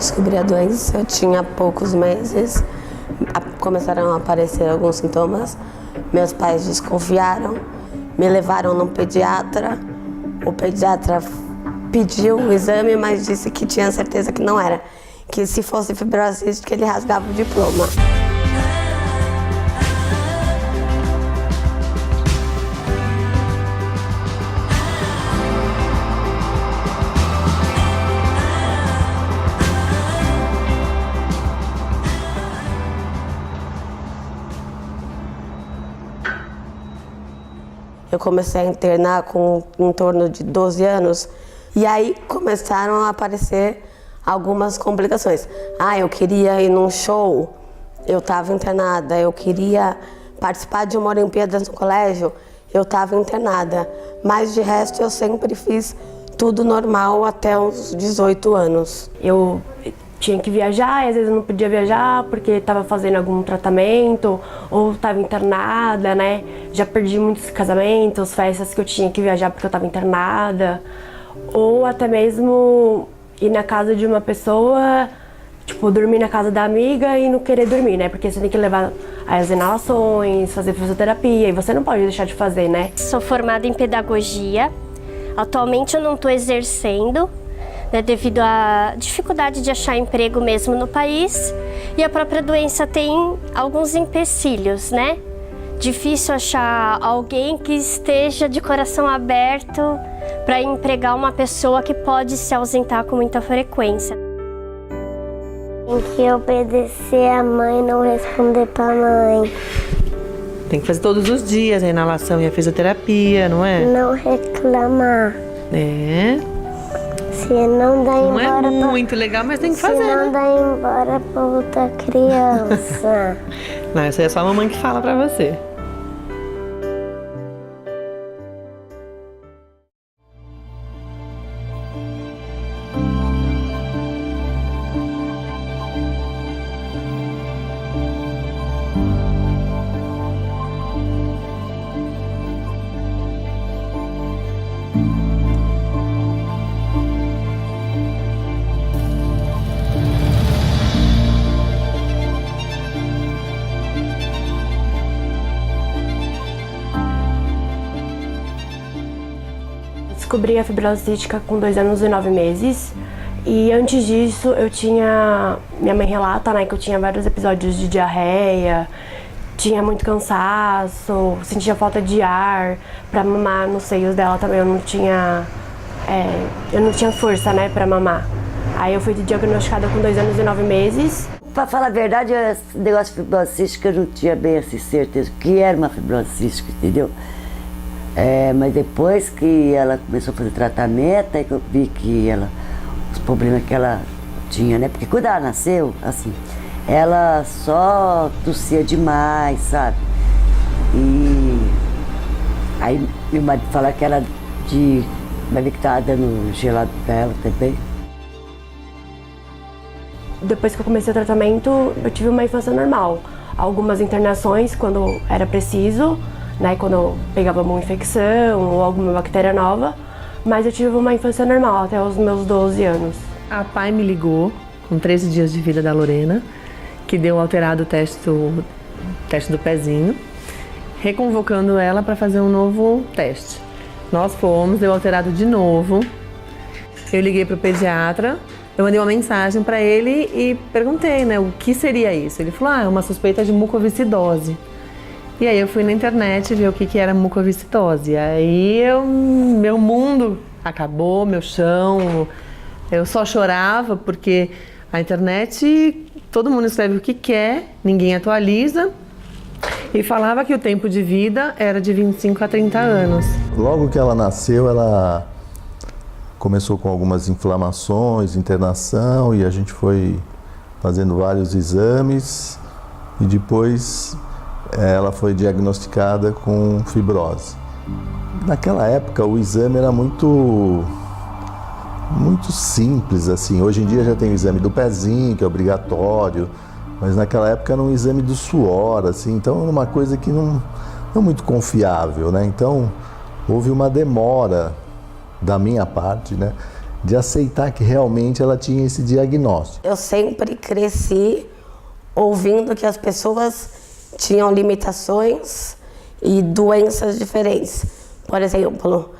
descobri a doença, eu tinha poucos meses, começaram a aparecer alguns sintomas. Meus pais desconfiaram, me levaram num pediatra. O pediatra pediu o exame, mas disse que tinha certeza que não era, que se fosse fibrose cística ele rasgava o diploma. Eu comecei a internar com em torno de 12 anos e aí começaram a aparecer algumas complicações. Eu queria ir num show, eu estava internada. Eu queria participar de uma Olimpíada no colégio, eu estava internada. Mas de resto eu sempre fiz tudo normal até os 18 anos. Eu tinha que viajar e às vezes eu não podia viajar porque estava fazendo algum tratamento ou estava internada, né? Já perdi muitos casamentos, festas que eu tinha que viajar porque eu estava internada. Ou até mesmo ir na casa de uma pessoa, tipo, dormir na casa da amiga e não querer dormir, né? Porque você tem que levar as inalações, fazer fisioterapia e você não pode deixar de fazer, né? Sou formada em pedagogia. Atualmente eu não estou exercendo, né, devido à dificuldade de achar emprego mesmo no país, e a própria doença tem alguns empecilhos, né? Difícil achar alguém que esteja de coração aberto para empregar uma pessoa que pode se ausentar com muita frequência. Tem que obedecer a mãe e não responder para a mãe. Tem que fazer todos os dias a inalação e a fisioterapia, não é? Não reclamar. É. Se não dá Não embora. é muito legal, mas tem que fazer, Se não né? dá embora pra outra criança. Não, isso aí é só a mamãe que fala pra você. Descobri a fibrose cística com 2 anos e 9 meses. E antes disso eu tinha... Minha mãe relata, né, que eu tinha vários episódios de diarreia, tinha muito cansaço, sentia falta de ar. Pra mamar nos seios dela também eu não tinha força, né, pra mamar. Aí eu fui diagnosticada com 2 anos e 9 meses. Pra falar a verdade, esse negócio de fibrose cística eu não tinha bem assim certeza que era uma fibrose cística, entendeu? Mas depois que ela começou a fazer tratamento, aí que eu vi que os problemas que ela tinha, né? Porque quando ela nasceu, assim, ela só tossia demais, sabe? E aí meu marido falou que ela vai ver que tava dando gelado pra ela também. Depois que eu comecei o tratamento, eu tive uma infância normal. Algumas internações quando era preciso, né, quando eu pegava uma infecção ou alguma bactéria nova, mas eu tive uma infância normal até os meus 12 anos. A pai me ligou com 13 dias de vida da Lorena, que deu alterado o teste do pezinho, reconvocando ela para fazer um novo teste. Nós fomos, deu alterado de novo. Eu liguei para o pediatra, eu mandei uma mensagem para ele e perguntei, né, o que seria isso. Ele falou, é uma suspeita de mucoviscidose. E aí eu fui na internet ver o que era mucoviscidose. Aí meu mundo acabou, meu chão. Eu só chorava porque a internet, todo mundo escreve o que quer, ninguém atualiza. E falava que o tempo de vida era de 25 a 30 anos. Logo que ela nasceu, ela começou com algumas inflamações, internação, e a gente foi fazendo vários exames e depois ela foi diagnosticada com fibrose. Naquela época o exame era muito simples, assim. Hoje em dia já tem o exame do pezinho, que é obrigatório, mas naquela época era um exame do suor, assim, então era uma coisa que não muito confiável, né? Então houve uma demora da minha parte, né, de aceitar que realmente ela tinha esse diagnóstico. Eu sempre cresci ouvindo que as pessoas tinham limitações e doenças diferentes. Por exemplo,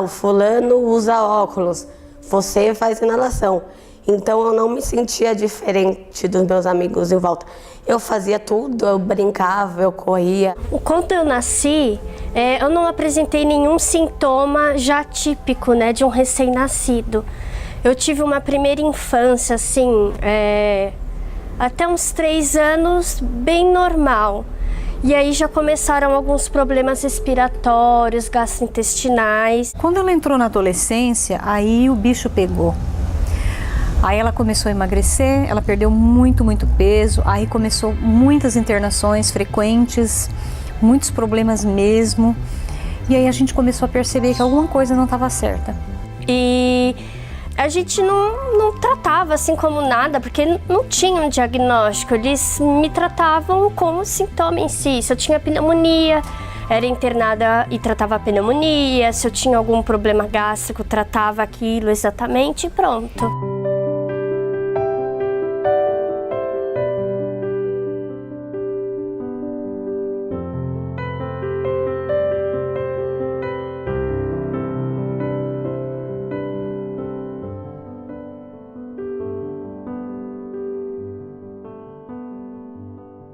o fulano usa óculos, você faz inalação. Então eu não me sentia diferente dos meus amigos em volta. Eu fazia tudo, eu brincava, eu corria. Quando eu nasci, eu não apresentei nenhum sintoma já típico, né, de um recém-nascido. Eu tive uma primeira infância, assim, até uns 3 anos, bem normal. E aí já começaram alguns problemas respiratórios, gastrointestinais. Quando ela entrou na adolescência, aí o bicho pegou. Aí ela começou a emagrecer, ela perdeu muito peso, aí começou muitas internações frequentes, muitos problemas mesmo. E aí a gente começou a perceber que alguma coisa não estava certa. E a gente não tratava assim como nada, porque não tinha um diagnóstico. Eles me tratavam como sintoma em si. Se eu tinha pneumonia, era internada e tratava a pneumonia. Se eu tinha algum problema gástrico, tratava aquilo exatamente e pronto.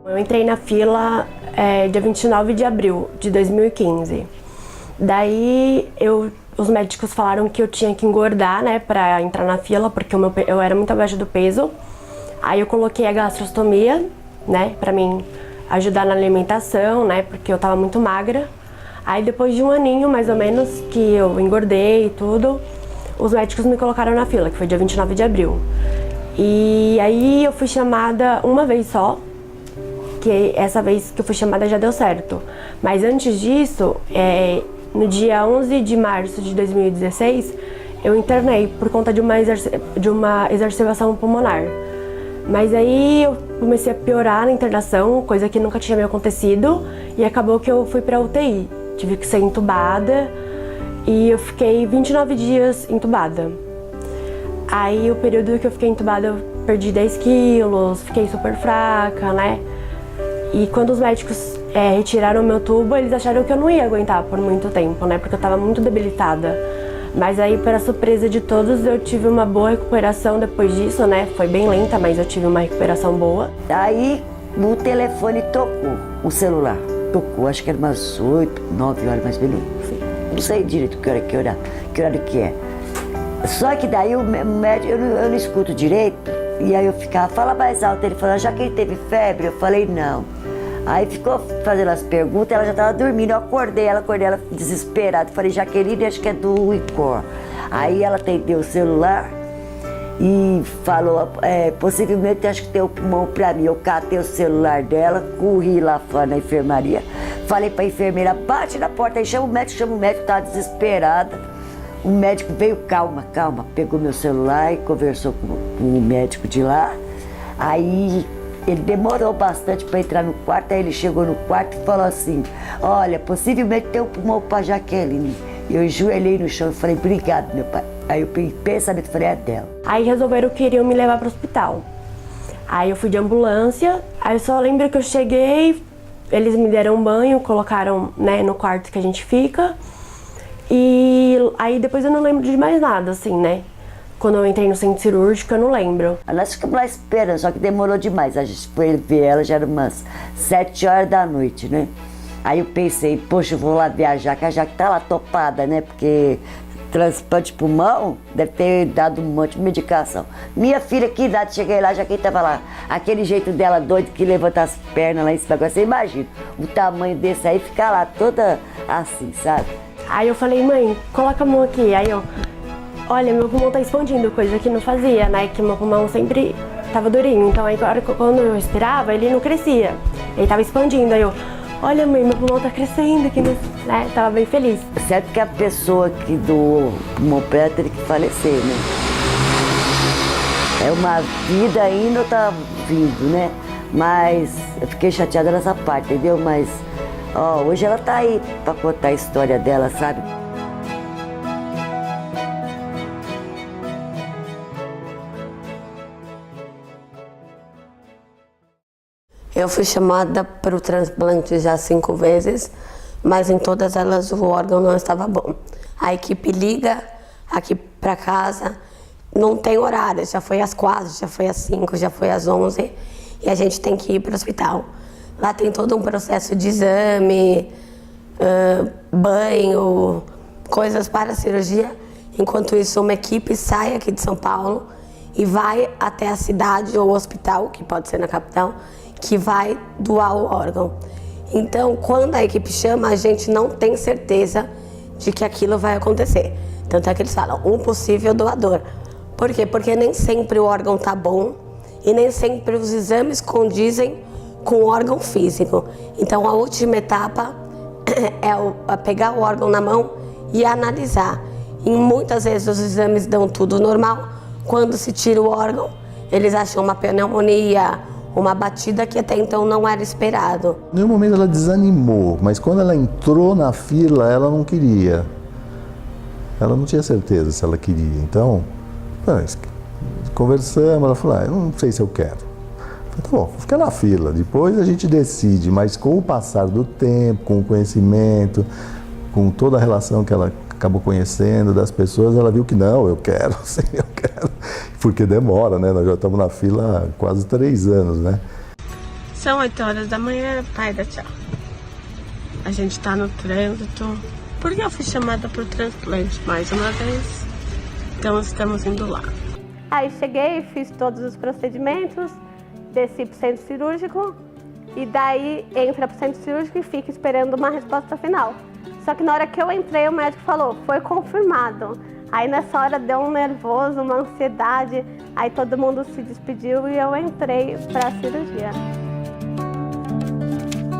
Eu entrei na fila dia 29 de abril de 2015. Daí os médicos falaram que eu tinha que engordar, né, pra entrar na fila, porque eu era muito abaixo do peso. Aí eu coloquei a gastrostomia, né, pra mim ajudar na alimentação, né, porque eu tava muito magra. Aí depois de um aninho, mais ou menos, que eu engordei e tudo, os médicos me colocaram na fila, que foi dia 29 de abril. E aí eu fui chamada uma vez só, que essa vez que eu fui chamada já deu certo. Mas antes disso, no dia 11 de março de 2016, eu internei por conta de uma exacerbação pulmonar. Mas aí eu comecei a piorar na internação, coisa que nunca tinha me acontecido, e acabou que eu fui pra UTI. Tive que ser entubada e eu fiquei 29 dias entubada. Aí o período que eu fiquei entubada eu perdi 10 quilos, fiquei super fraca, né? E quando os médicos retiraram o meu tubo, eles acharam que eu não ia aguentar por muito tempo, né? Porque eu tava muito debilitada. Mas aí, para surpresa de todos, eu tive uma boa recuperação depois disso, né? Foi bem lenta, mas eu tive uma recuperação boa. Aí o telefone tocou, o celular tocou, acho que era umas 8, 9 horas mais ou menos. Não sei direito que hora que é. Só que daí o médico, eu não escuto direito, e aí eu ficava, fala mais alto. Ele falou, já que ele teve febre? Eu falei, não. Aí ficou fazendo as perguntas, ela já estava dormindo, eu acordei ela desesperada. Falei, Jaqueline, acho que é do ICOR. Aí ela atendeu o celular e falou, possivelmente acho que tem o pulmão pra mim. Eu catei o celular dela, corri lá fora na enfermaria, falei pra enfermeira, bate na porta aí, chama o médico, tava desesperada. O médico veio, calma, pegou meu celular e conversou com o médico de lá. Aí ele demorou bastante para entrar no quarto, aí ele chegou no quarto e falou assim, olha, possivelmente tem um pulmão para Jaqueline. Eu ajoelhei no chão e falei, obrigado, meu pai. Aí eu pensamento, falei, é dela. Aí resolveram que iriam me levar para o hospital. Aí eu fui de ambulância, aí eu só lembro que eu cheguei, eles me deram um banho, colocaram, né, no quarto que a gente fica. E aí depois eu não lembro de mais nada, assim, né? Quando eu entrei no centro cirúrgico, eu não lembro. Nós ficamos lá esperando, só que demorou demais. A gente foi ver ela, já era umas 7 horas da noite, né? Aí eu pensei, poxa, eu vou lá viajar, que a Jaque tá lá topada, né? Porque transplante de pulmão deve ter dado um monte de medicação. Minha filha, que idade, cheguei lá, Jaque tava lá. Aquele jeito dela doido que levanta as pernas lá em cima. Agora você imagina, o tamanho desse aí, ficar lá toda assim, sabe? Aí eu falei, mãe, coloca a mão aqui. Aí eu, olha, meu pulmão tá expandindo, coisa que não fazia, né? Que meu pulmão sempre tava durinho. Então aí quando eu respirava, ele não crescia. Ele tava expandindo. Aí eu, olha, mãe, meu pulmão tá crescendo aqui, né? Tava bem feliz. Certo que a pessoa que doou pulmão pra ela teve que falecer, né? É uma vida ainda tá vindo, né? Mas eu fiquei chateada nessa parte, entendeu? Mas hoje ela tá aí pra contar a história dela, sabe? Eu fui chamada para o transplante já 5 vezes, mas em todas elas o órgão não estava bom. A equipe liga aqui para casa, não tem horário, já foi às 4, já foi às 5, já foi às 11 e a gente tem que ir para o hospital. Lá tem todo um processo de exame, banho, coisas para a cirurgia. Enquanto isso, uma equipe sai aqui de São Paulo e vai até a cidade ou hospital, que pode ser na capital, que vai doar o órgão. Então, quando a equipe chama, a gente não tem certeza de que aquilo vai acontecer. Tanto é que eles falam, um possível doador. Por quê? Porque nem sempre o órgão está bom e nem sempre os exames condizem com o órgão físico. Então, a última etapa é pegar o órgão na mão e analisar. E muitas vezes os exames dão tudo normal. Quando se tira o órgão, eles acham uma pneumonia, uma batida que até então não era esperado. Em nenhum momento ela desanimou, mas quando ela entrou na fila, ela não queria. Ela não tinha certeza se ela queria. Então, conversamos, ela falou, eu não sei se eu quero. Eu falei, tá bom, fica na fila, depois a gente decide. Mas com o passar do tempo, com o conhecimento, com toda a relação que ela acabou conhecendo das pessoas, ela viu que não, eu quero, sim, eu quero. Porque demora, né? Nós já estamos na fila há quase 3 anos, né? São 8 horas da manhã, pai da tchau. A gente tá no trânsito, porque eu fui chamada pro transplante mais uma vez. Então estamos indo lá. Aí cheguei, fiz todos os procedimentos, desci pro centro cirúrgico e daí entra pro centro cirúrgico e fica esperando uma resposta final. Só que na hora que eu entrei, o médico falou, foi confirmado. Aí nessa hora deu um nervoso, uma ansiedade, aí todo mundo se despediu e eu entrei para a cirurgia.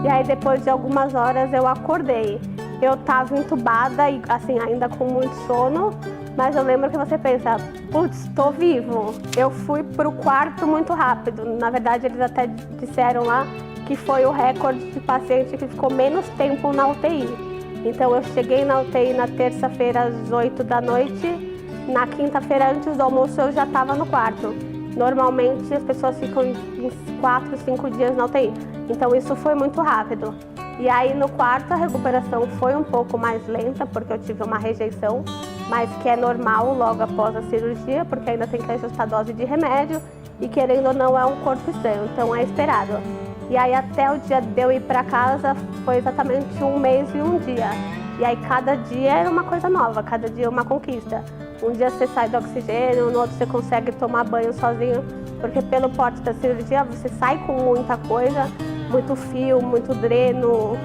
E aí depois de algumas horas eu acordei. Eu estava entubada e assim, ainda com muito sono, mas eu lembro que você pensa, putz, tô vivo. Eu fui pro quarto muito rápido. Na verdade, eles até disseram lá que foi o recorde de paciente que ficou menos tempo na UTI. Então eu cheguei na UTI na terça-feira às 8 da noite, na quinta-feira antes do almoço eu já estava no quarto. Normalmente as pessoas ficam uns 4, 5 dias na UTI, então isso foi muito rápido. E aí no quarto a recuperação foi um pouco mais lenta, porque eu tive uma rejeição, mas que é normal logo após a cirurgia, porque ainda tem que ajustar a dose de remédio e querendo ou não é um corpo estranho, então é esperado. E aí até o dia de eu ir para casa foi exatamente 1 mês e 1 dia. E aí cada dia era uma coisa nova, cada dia uma conquista. Um dia você sai do oxigênio, no outro você consegue tomar banho sozinho, porque pelo porte da cirurgia você sai com muita coisa, muito fio, muito dreno,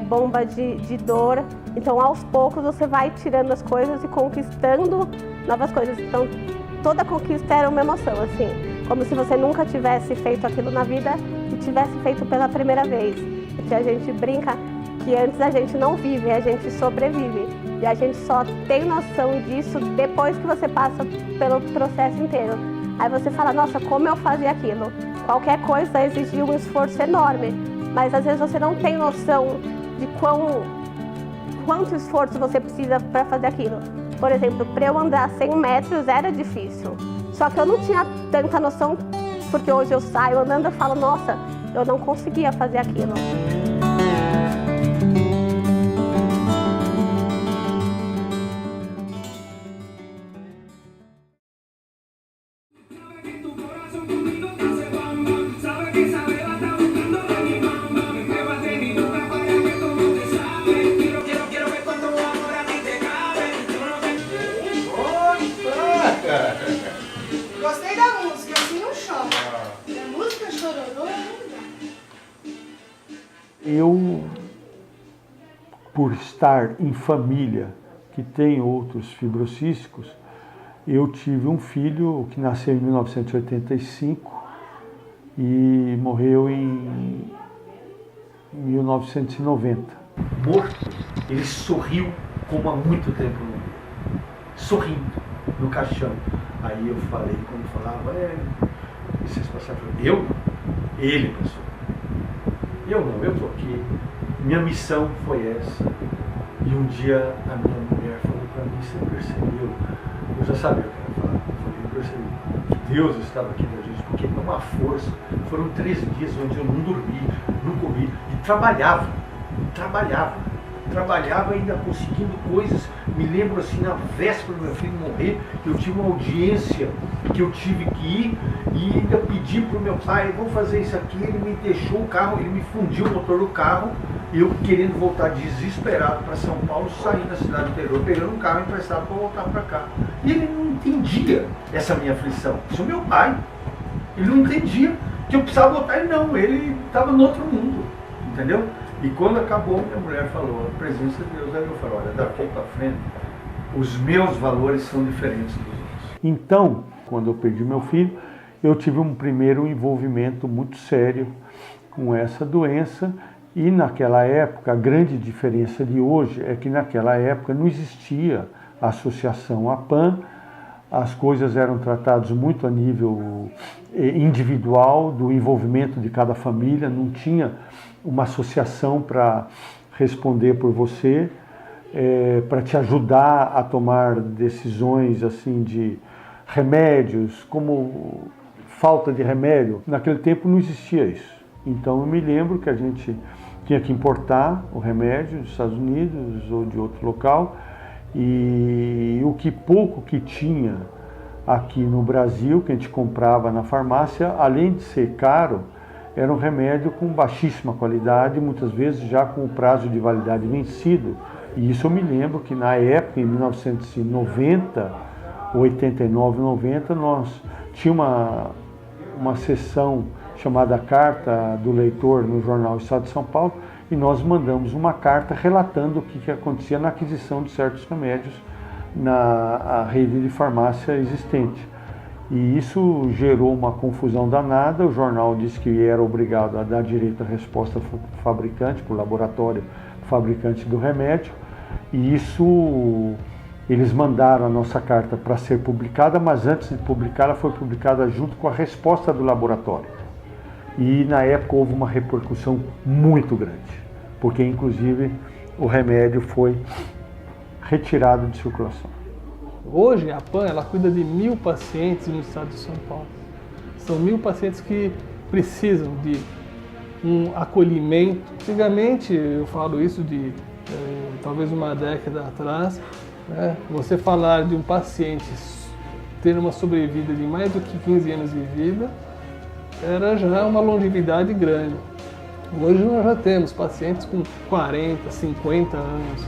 bomba de dor. Então aos poucos você vai tirando as coisas e conquistando novas coisas. Então toda conquista era uma emoção, assim, como se você nunca tivesse feito aquilo na vida e tivesse feito pela primeira vez. Porque a gente brinca que antes a gente não vive, a gente sobrevive. E a gente só tem noção disso depois que você passa pelo processo inteiro. Aí você fala, nossa, como eu fazia aquilo? Qualquer coisa exigia um esforço enorme, mas às vezes você não tem noção de quanto esforço você precisa para fazer aquilo. Por exemplo, para eu andar 100 metros era difícil. Só que eu não tinha tanta noção, porque hoje eu saio andando e falo, nossa, eu não conseguia fazer aquilo. Gostei da música, assim não chora. A música chororô não dá. Eu, por estar em família que tem outros fibrocísticos, eu tive um filho que nasceu em 1985 e morreu em 1990. Morto, ele sorriu como há muito tempo não viu. Sorrindo no caixão. Aí eu falei, quando falava, vocês passaram, eu? Ele passou. Eu não, eu tô aqui. Minha missão foi essa. E um dia a minha mulher falou para mim, você percebeu? Eu já sabia o que ela falava. Eu falei, eu percebi que Deus estava aqui da gente. aquilo é uma força. Foram 13 dias onde eu não dormi, não comi e trabalhava ainda conseguindo coisas. Me lembro assim, na véspera do meu filho morrer, eu tive uma audiência que eu tive que ir e ainda pedi para o meu pai, vou fazer isso aqui. Ele me deixou o carro, ele me fundiu o motor do carro, eu querendo voltar desesperado para São Paulo, saí da cidade interior, pegando um carro emprestado para voltar para cá. E ele não entendia essa minha aflição. Isso é meu pai. Ele não entendia que eu precisava voltar e não, ele estava no outro mundo, entendeu? E quando acabou, minha mulher falou, a presença de Deus, aí eu falei, olha, daqui para frente, os meus valores são diferentes dos outros. Então, quando eu perdi meu filho, eu tive um primeiro envolvimento muito sério com essa doença. E naquela época, a grande diferença de hoje é que naquela época não existia a associação APAN, as coisas eram tratadas muito a nível individual, do envolvimento de cada família, não tinha uma associação para responder por você, para te ajudar a tomar decisões assim de remédios, como falta de remédio. Naquele tempo não existia isso. Então eu me lembro que a gente tinha que importar o remédio dos Estados Unidos ou de outro local, e o que pouco que tinha aqui no Brasil, que a gente comprava na farmácia, além de ser caro, era um remédio com baixíssima qualidade, muitas vezes já com o prazo de validade vencido. E isso eu me lembro que na época, em 1990, 89, 90, nós tínhamos uma sessão chamada Carta do Leitor no jornal Estado de São Paulo, e nós mandamos uma carta relatando o que acontecia na aquisição de certos remédios na rede de farmácia existente. E isso gerou uma confusão danada. O jornal disse que era obrigado a dar direito à resposta para o fabricante, para o laboratório fabricante do remédio, e isso eles mandaram a nossa carta para ser publicada, mas antes de publicar, ela foi publicada junto com a resposta do laboratório. E na época houve uma repercussão muito grande, porque inclusive o remédio foi retirado de circulação. Hoje a PAN ela cuida de 1000 pacientes no estado de São Paulo. São 1000 pacientes que precisam de um acolhimento. Antigamente, eu falo isso de talvez uma década atrás, né? Você falar de um paciente ter uma sobrevida de mais do que 15 anos de vida era já uma longevidade grande. Hoje nós já temos pacientes com 40, 50 anos.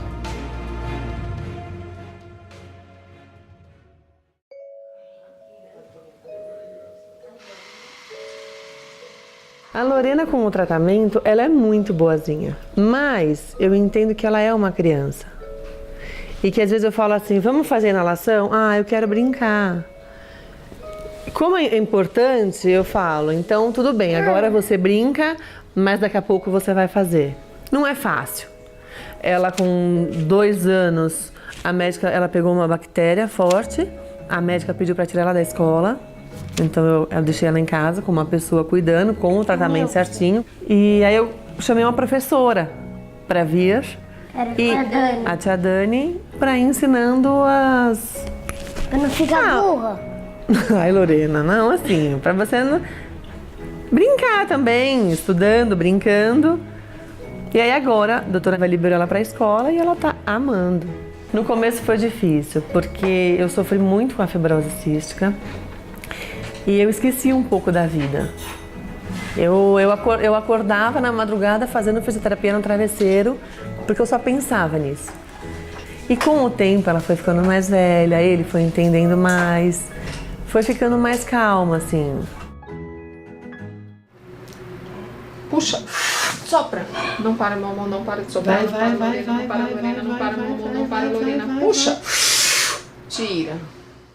A Lorena, com o tratamento, ela é muito boazinha, mas eu entendo que ela é uma criança. E que às vezes eu falo assim, vamos fazer inalação? Ah, eu quero brincar. Como é importante, eu falo, então tudo bem, agora você brinca, mas daqui a pouco você vai fazer. Não é fácil. Ela com 2 anos, a médica, ela pegou uma bactéria forte, a médica pediu para tirar ela da escola. Então eu deixei ela em casa com uma pessoa cuidando, com o tratamento certinho. E aí eu chamei uma professora para vir. Era a tia Dani, para ir ensinando as... Pra não ficar burra. Ai, Lorena, não, assim, para você não... brincar também, estudando, brincando. E aí agora a doutora vai liberar ela para a escola e ela tá amando. No começo foi difícil, porque eu sofri muito com a fibrose cística. E eu esqueci um pouco da vida. Eu acordava na madrugada fazendo fisioterapia no travesseiro, porque eu só pensava nisso. E com o tempo ela foi ficando mais velha, ele foi entendendo mais, foi ficando mais calma, assim. Puxa, sopra. Não para, meu amor, não para de soprar. Vai, não para, Lorena, não para, meu amor, não para, Lorena. Puxa. Tira.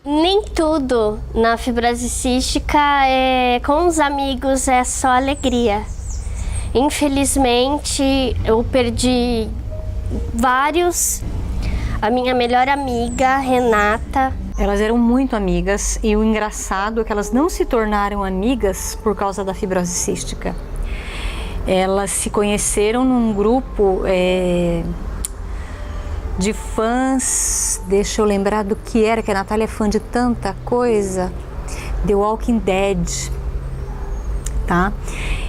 Nem tudo na fibrose cística com os amigos é só alegria. Infelizmente, eu perdi vários. A minha melhor amiga, Renata. Elas eram muito amigas e o engraçado é que elas não se tornaram amigas por causa da fibrose cística. Elas se conheceram num grupo de fãs, deixa eu lembrar do que era, que a Natália é fã de tanta coisa, The Walking Dead. tá?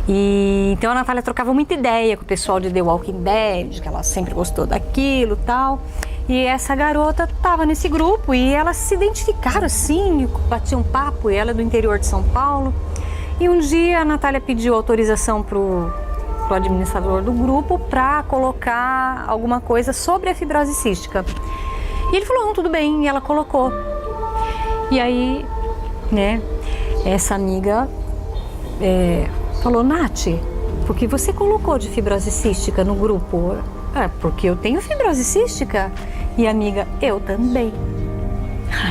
E então a Natália trocava muita ideia com o pessoal de The Walking Dead, que ela sempre gostou daquilo e tal. E essa garota estava nesse grupo e elas se identificaram assim, batiam um papo, e ela é do interior de São Paulo. E um dia a Natália pediu autorização pro administrador do grupo para colocar alguma coisa sobre a fibrose cística. E ele falou, não, tudo bem, e ela colocou. E aí, né, essa amiga falou, Nath, por que você colocou de fibrose cística no grupo? Porque eu tenho fibrose cística. E a amiga, eu também.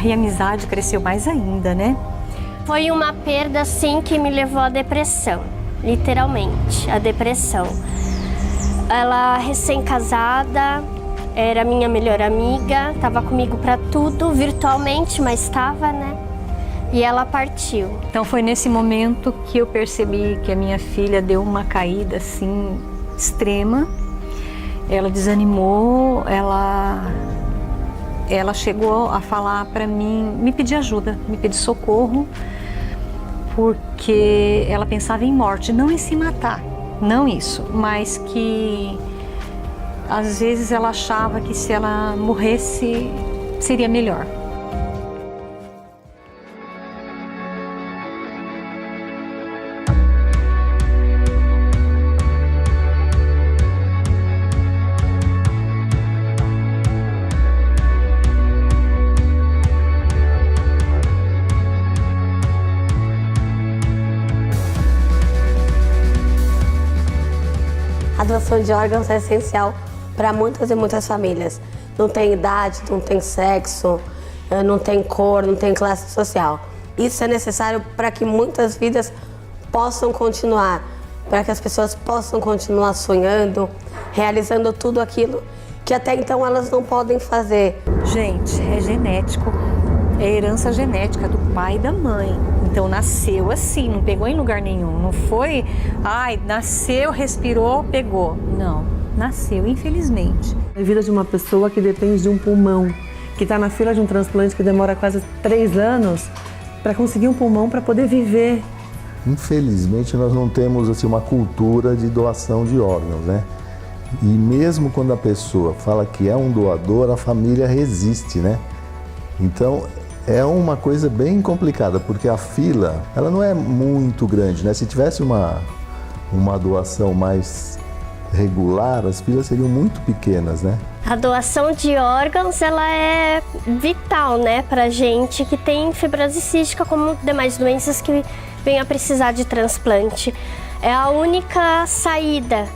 E a amizade cresceu mais ainda, né? Foi uma perda, sim, que me levou à depressão. Literalmente, a depressão. Ela, recém-casada, era minha melhor amiga, estava comigo para tudo, virtualmente, mas estava, né? E ela partiu. Então foi nesse momento que eu percebi que a minha filha deu uma caída, assim, extrema. Ela desanimou, ela chegou a falar para mim, me pedir ajuda, me pedir socorro, porque ela pensava em morte, não em se matar, não isso, mas que às vezes ela achava que se ela morresse seria melhor. A doação de órgãos é essencial para muitas e muitas famílias. Não tem idade, não tem sexo, não tem cor, não tem classe social. Isso é necessário para que muitas vidas possam continuar, para que as pessoas possam continuar sonhando, realizando tudo aquilo que até então elas não podem fazer. Gente, é genético, é herança genética do pai e da mãe. Então nasceu assim, não pegou em lugar nenhum, não foi, nasceu, respirou, pegou. Não, nasceu, infelizmente. A vida de uma pessoa que depende de um pulmão, que está na fila de um transplante que demora quase 3 anos para conseguir um pulmão para poder viver. Infelizmente nós não temos assim, uma cultura de doação de órgãos, né? E mesmo quando a pessoa fala que é um doador, a família resiste, né? Então é uma coisa bem complicada, porque a fila, ela não é muito grande, né? Se tivesse uma doação mais regular, as filas seriam muito pequenas, né? A doação de órgãos, ela é vital, né, pra gente que tem fibrose cística, como demais doenças que vêm a precisar de transplante. É a única saída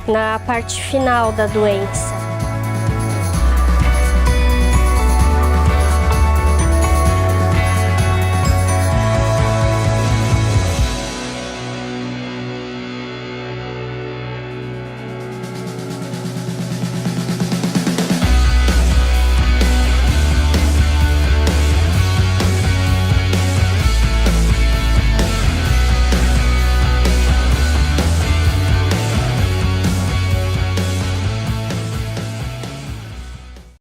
na parte final da doença.